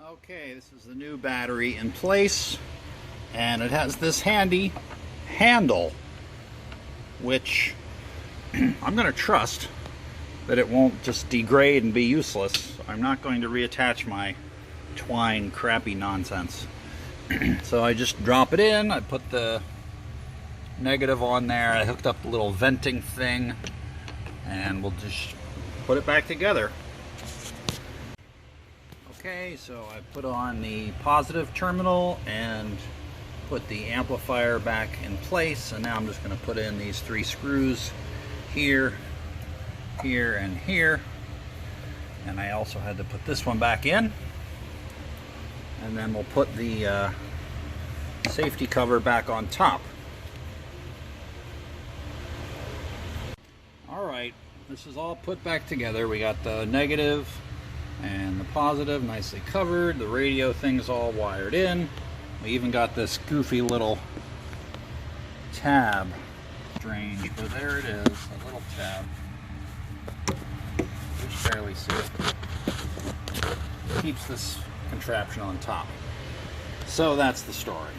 Okay, this is the new battery in place, and it has this handy handle, which I'm going to trust that it won't just degrade and be useless. I'm not going to reattach my twine crappy nonsense. So I just drop it in, I put the negative on there, I hooked up the little venting thing, and we'll just put it back together. Okay, so I put on the positive terminal and put the amplifier back in place, and now I'm just going to put in these 3 screws here, here, and here. And I also had to put this one back in, and then we'll put the safety cover back on top. Alright, this is all put back together. We got the negative and the positive nicely covered. The radio thing's all wired in. We even got this goofy little tab. Strange, but there it is, a little tab. You can barely see it. Keeps this contraption on top. So that's the story.